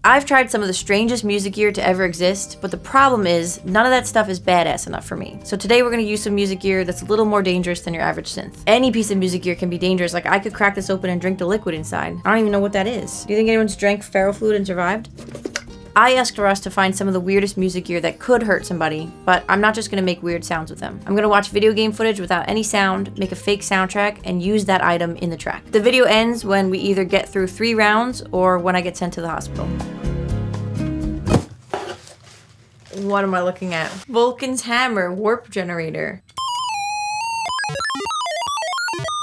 I've tried some of the strangest music gear to ever exist, but the problem is none of that stuff is badass enough for me. So today we're gonna use some music gear that's a little more dangerous than your average synth. Any piece of music gear can be dangerous. Like I could crack this open and drink the liquid inside. I don't even know what that is. Do you think anyone's drank feral fluid and survived? I asked Russ to find some of the weirdest music gear that could hurt somebody, but I'm not just gonna make weird sounds with them. I'm gonna watch video game footage without any sound, make a fake soundtrack, and use that item in the track. The video ends when we either get through 3 rounds or when I get sent to the hospital. What am I looking at? Vulcan's hammer, warp generator.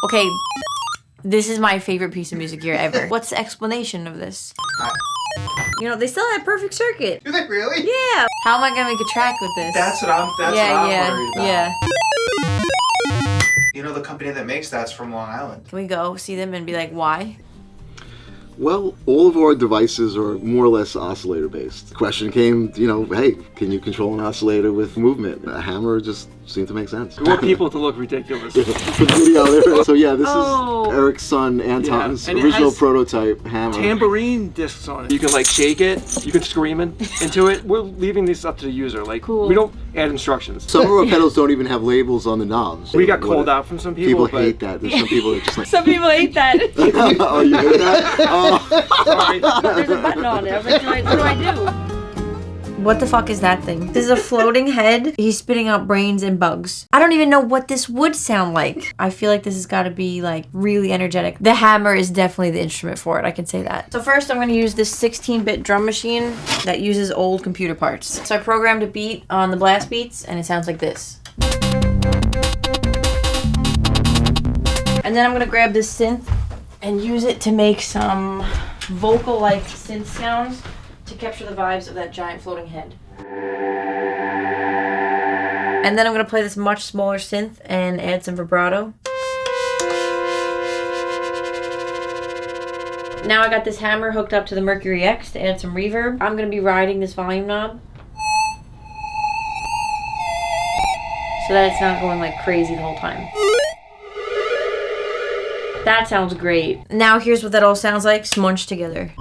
Okay, this is my favorite piece of music gear ever. What's the explanation of this? You know, they still have perfect circuit. Do they really? Yeah. How am I gonna make a track with this? That's what I'm worried about. Yeah. You know, the company that makes that's from Long Island. Can we go see them and be like, why? Well, all of our devices are more or less oscillator based. The question came, you know, hey, can you control an oscillator with movement? A hammer just seemed to make sense. We want people to look ridiculous. So yeah, this is Eric's son Anton's original prototype hammer. Tambourine discs on it. You can like shake it, you can scream into it. We're leaving these up to the user. Like, cool. We don't add instructions. Some of our pedals don't even have labels on the knobs. We got called out from some people. People hate that. There's some people that just like. Some people hate that. Oh, you hate that? Oh. Sorry. There's a button on it. I was like, what do I do? What the fuck is that thing? This is a floating head. He's spitting out brains and bugs. I don't even know what this would sound like. I feel like this has got to be like really energetic. The hammer is definitely the instrument for it. I can say that. So first I'm going to use this 16-bit drum machine that uses old computer parts. So I programmed a beat on the blast beats and it sounds like this. And then I'm going to grab this synth and use it to make some vocal-like synth sounds to capture the vibes of that giant floating head. And then I'm gonna play this much smaller synth and add some vibrato. Now I got this hammer hooked up to the Mercury X to add some reverb. I'm gonna be riding this volume knob so that it's not going like crazy the whole time. That sounds great. Now here's what that all sounds like smunched together.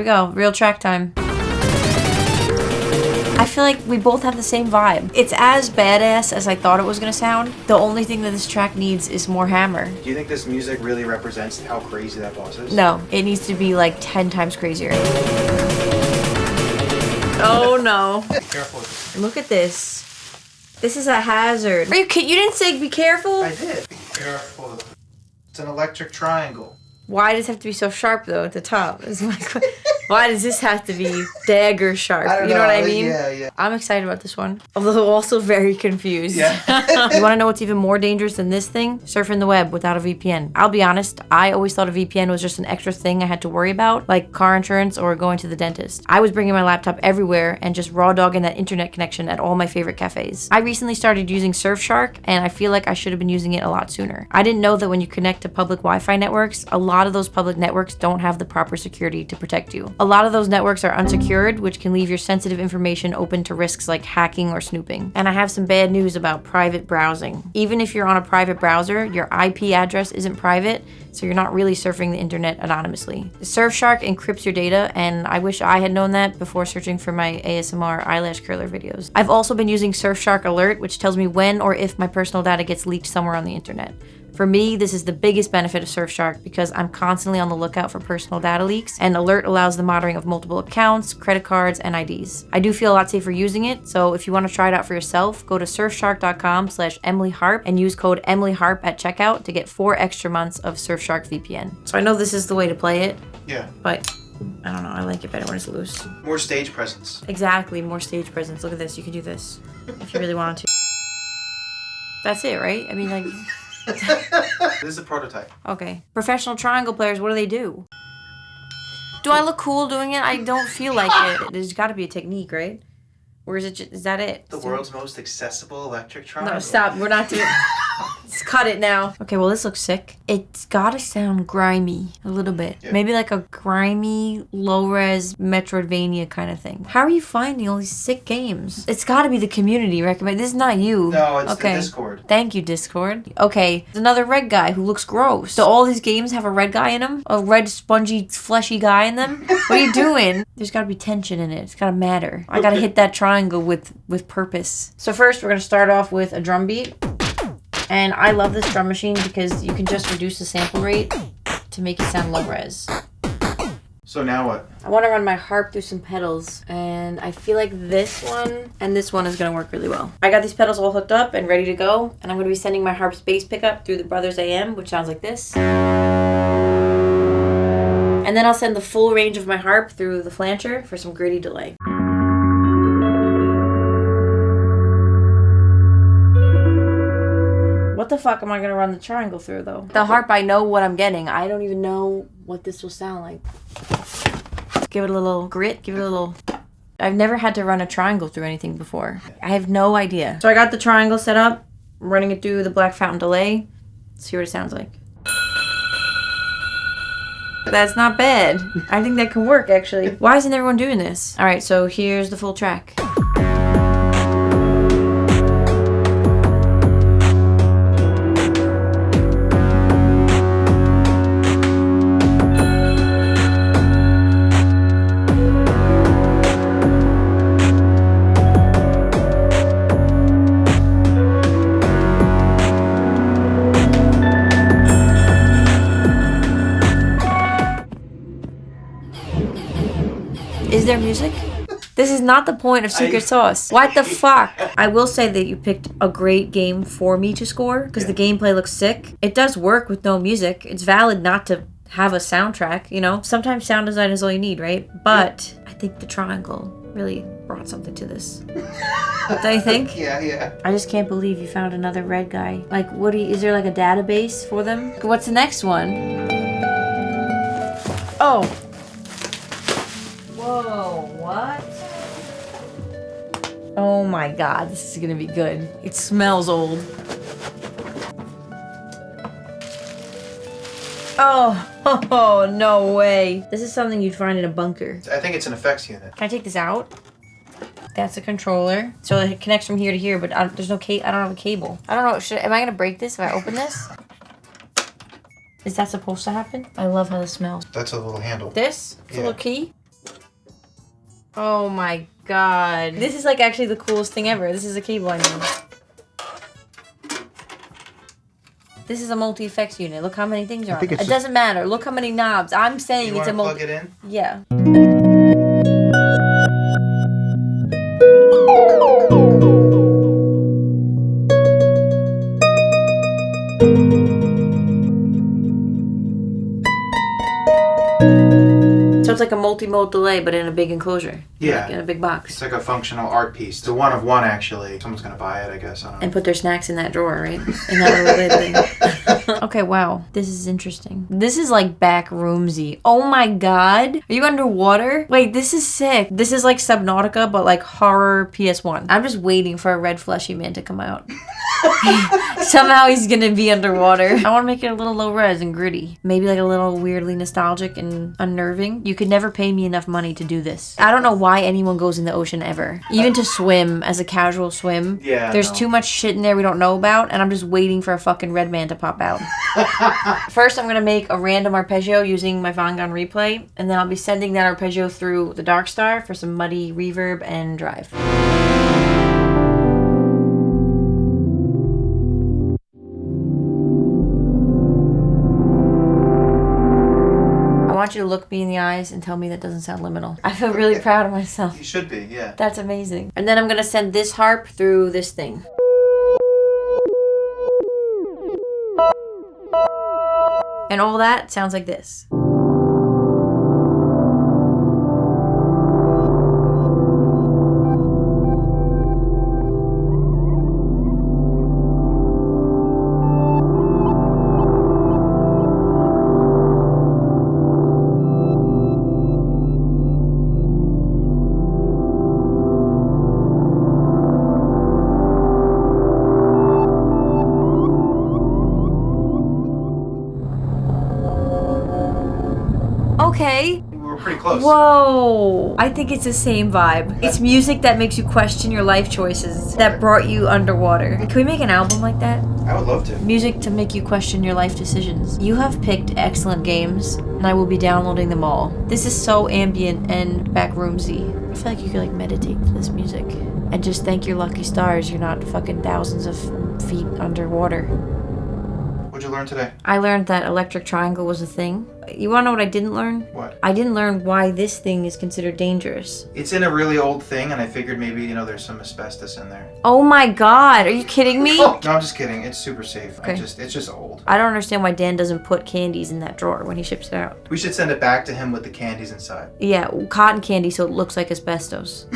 Go, real track time. I feel like we both have the same vibe. It's as badass as I thought it was gonna sound. The only thing that this track needs is more hammer. Do you think this music really represents how crazy that boss is? No, it needs to be like 10 times crazier. Oh no. Careful. Look at this. This is a hazard. Are you kidding? You didn't say be careful? I did. Careful. It's an electric triangle. Why does it have to be so sharp though at the top? Is my question. Why does this have to be dagger sharp? I don't know what I know. mean? Yeah. I'm excited about this one. Although also very confused. Yeah. You want to know what's even more dangerous than this thing? Surfing the web without a VPN. I'll be honest, I always thought a VPN was just an extra thing I had to worry about, like car insurance or going to the dentist. I was bringing my laptop everywhere and just raw dogging that internet connection at all my favorite cafes. I recently started using Surfshark and I feel like I should have been using it a lot sooner. I didn't know that when you connect to public Wi-Fi networks, a lot of those public networks don't have the proper security to protect you. A lot of those networks are unsecured, which can leave your sensitive information open to risks like hacking or snooping. And I have some bad news about private browsing. Even if you're on a private browser, your IP address isn't private, so you're not really surfing the internet anonymously. Surfshark encrypts your data, and I wish I had known that before searching for my ASMR eyelash curler videos. I've also been using Surfshark Alert, which tells me when or if my personal data gets leaked somewhere on the internet. For me, this is the biggest benefit of Surfshark because I'm constantly on the lookout for personal data leaks, and Alert allows the monitoring of multiple accounts, credit cards, and IDs. I do feel a lot safer using it, so if you want to try it out for yourself, go to surfshark.com/EmilyHarp and use code EmilyHarp at checkout to get 4 extra months of Surfshark VPN. So I know this is the way to play it, Yeah. but I don't know, I like it better when it's loose. More stage presence. Exactly, more stage presence. Look at this, you could do this if you really wanted to. That's it, right? I mean, like, This is a prototype. okay. Professional triangle players, what do they do? Do I look cool doing it? I don't feel like it. There's got to be a technique, right? Or is it just, is that it? The world's most accessible electric triangle. No, stop. We're not doing. Let's cut it now. Okay, well, this looks sick. It's gotta sound grimy a little bit. Yeah. Maybe like a grimy, low-res Metroidvania kind of thing. How are you finding all these sick games? It's gotta be the community recommend. This is not you. No, it's the Discord. Thank you, Discord. Okay, there's another red guy who looks gross. So all these games have a red guy in them? A red, spongy, fleshy guy in them? What are you doing? There's gotta be tension in it. It's gotta matter. I gotta hit that triangle with purpose. So first, we're gonna start off with a drum beat. And I love this drum machine because you can just reduce the sample rate to make it sound low res. So now what? I want to run my harp through some pedals, and I feel like this one and this one is going to work really well. I got these pedals all hooked up and ready to go, and I'm going to be sending my harp's bass pickup through the Brothers AM, which sounds like this. And then I'll send the full range of my harp through the flancher for some gritty delay. What the fuck am I gonna run the triangle through though? The harp, I know what I'm getting. I don't even know what this will sound like. Give it a little grit, give it a little... I've never had to run a triangle through anything before. I have no idea. So I got the triangle set up, I'm running it through the Black Fountain delay. Let's see what it sounds like. That's not bad. I think that can work actually. Why isn't everyone doing this? All right, so here's the full track. Is there music? This is not the point of Secret Sauce. What the fuck? I will say that you picked a great game for me to score because the gameplay looks sick. It does work with no music. It's valid not to have a soundtrack, you know? Sometimes sound design is all you need, right? But I think the triangle really brought something to this. Don't you think? Yeah. I just can't believe you found another red guy. Like, what do you, is there like a database for them? What's the next one? Oh. Whoa, what? Oh my god, this is gonna be good. It smells old. Oh, no way. This is something you'd find in a bunker. I think it's an effects unit. Can I take this out? That's a controller. So it connects from here to here, but there's no cable. I don't have a cable. I don't know. Am I gonna break this if I open this? Is that supposed to happen? I love how this smells. That's a little handle. This? It's a Yeah. little key? Oh my god. This is like actually the coolest thing ever. This is a cable I mean. This is a multi-effects unit. Look how many things are on it. It doesn't matter. Look how many knobs. I'm saying You it's a want to multi... plug it in? Yeah. So it's like a multi-mode delay, but in a big enclosure. Yeah. Like in a big box. It's like a functional art piece. It's a one of one, actually. Someone's gonna buy it, I guess. I don't know. And put their snacks in that drawer, right? In that little lid thing. Okay, wow. This is interesting. This is like back roomsy. Oh my god. Are you underwater? Wait, this is sick. This is like Subnautica, but like horror PS1. I'm just waiting for a red fleshy man to come out. Somehow he's gonna be underwater. I want to make it a little low res and gritty. Maybe like a little weirdly nostalgic and unnerving. You could never pay me enough money to do this. I don't know why anyone goes in the ocean ever. Even to swim as a casual swim. Yeah, There's no. too much shit in there we don't know about, and I'm just waiting for a fucking red man to pop out. First, I'm gonna make a random arpeggio using my Vanguard replay, and then I'll be sending that arpeggio through the Dark Star for some muddy reverb and drive. I want you to look me in the eyes and tell me that doesn't sound liminal. I feel really proud of myself. You should be, yeah. That's amazing. And then I'm gonna send this harp through this thing. And all that sounds like this. Okay. We were pretty close. Whoa. I think it's the same vibe. It's music that makes you question your life choices that brought you underwater. Can we make an album like that? I would love to. Music to make you question your life decisions. You have picked excellent games, and I will be downloading them all. This is so ambient and backroomsy. I feel like you could like meditate to this music and just thank your lucky stars you're not fucking thousands of feet underwater. What'd you learn today? I learned that electric triangle was a thing. You wanna know what I didn't learn? What? I didn't learn why this thing is considered dangerous. It's in a really old thing, and I figured maybe, there's some asbestos in there. Oh my god, are you kidding me? No, I'm just kidding. It's super safe. Okay. It's just old. I don't understand why Dan doesn't put candies in that drawer when he ships it out. We should send it back to him with the candies inside. Yeah, cotton candy so it looks like asbestos.